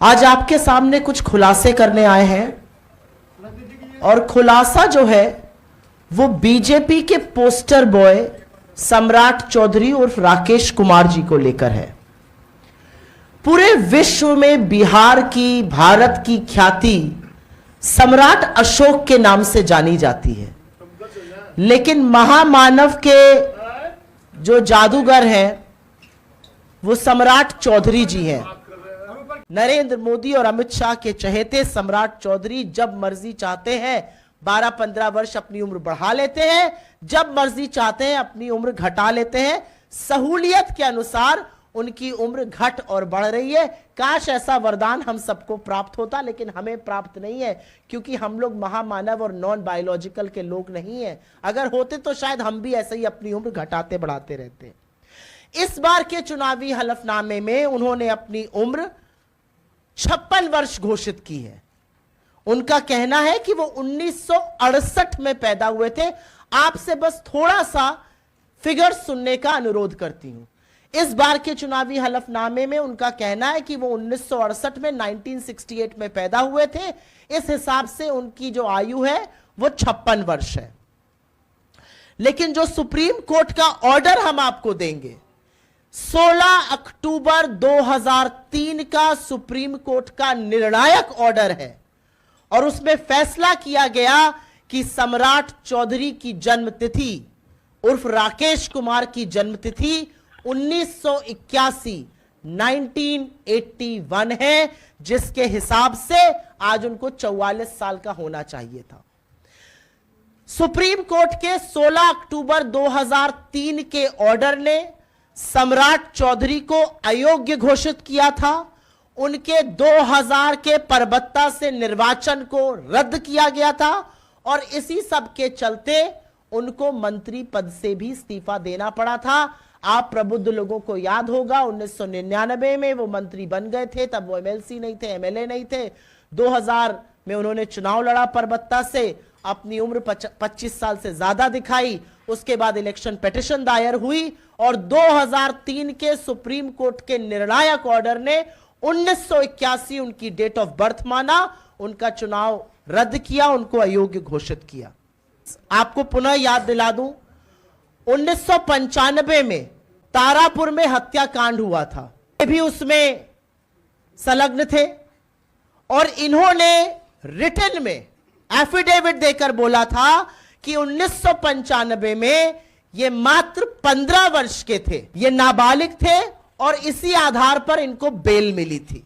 आज आपके सामने कुछ खुलासे करने आए हैं और खुलासा जो है वो बीजेपी के पोस्टर बॉय सम्राट चौधरी उर्फ राकेश कुमार जी को लेकर है। पूरे विश्व में बिहार की, भारत की ख्याति सम्राट अशोक के नाम से जानी जाती है, लेकिन महामानव के जो जादूगर हैं वो सम्राट चौधरी जी हैं। नरेंद्र मोदी और अमित शाह के चहेते सम्राट चौधरी जब मर्जी चाहते हैं 12-15 वर्ष अपनी उम्र बढ़ा लेते हैं, जब मर्जी चाहते हैं अपनी उम्र घटा लेते हैं। सहूलियत के अनुसार उनकी उम्र घट और बढ़ रही है। काश ऐसा वरदान हम सबको प्राप्त होता, लेकिन हमें प्राप्त नहीं है, क्योंकि हम लोग महामानव और नॉन बायोलॉजिकल के लोग नहीं हैं। अगर होते तो शायद हम भी ऐसे ही अपनी उम्र घटाते बढ़ाते रहते। इस बार के चुनावी हलफनामे में उन्होंने अपनी उम्र 56 वर्ष घोषित की है। उनका कहना है कि वो 1968 में पैदा हुए थे। आपसे बस थोड़ा सा फिगर सुनने का अनुरोध करती हूं। इस बार के चुनावी हलफनामे में उनका कहना है कि वो 1968 में 1968 में पैदा हुए थे। इस हिसाब से उनकी जो आयु है वो 56 वर्ष है। लेकिन जो सुप्रीम कोर्ट का ऑर्डर हम आपको देंगे, 16 अक्टूबर 2003 का सुप्रीम कोर्ट का निर्णायक ऑर्डर है और उसमें फैसला किया गया कि सम्राट चौधरी की जन्मतिथि उर्फ राकेश कुमार की जन्मतिथि 1981 है, जिसके हिसाब से आज उनको 44 साल का होना चाहिए था। सुप्रीम कोर्ट के 16 अक्टूबर 2003 के ऑर्डर ने सम्राट चौधरी को अयोग्य घोषित किया था। उनके 2000 के परबत्ता से निर्वाचन को रद्द किया गया था और इसी सब के चलते उनको मंत्री पद से भी इस्तीफा देना पड़ा था। आप प्रबुद्ध लोगों को याद होगा 1999 में वो मंत्री बन गए थे, तब वो एमएलसी नहीं थे, एमएलए नहीं थे। 2000 में उन्होंने चुनाव लड़ा परबत्ता से, अपनी उम्र 25 साल से ज्यादा दिखाई। उसके बाद इलेक्शन पिटीशन दायर हुई और 2003 के सुप्रीम कोर्ट के निर्णायक ऑर्डर ने 1981 उनकी डेट ऑफ बर्थ माना, उनका चुनाव रद्द किया, उनको अयोग्य घोषित किया। आपको पुनः याद दिला दूं, 1995 में तारापुर में हत्याकांड हुआ था, ये भी उसमें संलग्न थे और इन्होंने रिटन में एफिडेविट देकर बोला था कि 1995 में ये मात्र 15 वर्ष के थे, ये नाबालिग थे और इसी आधार पर इनको बेल मिली थी।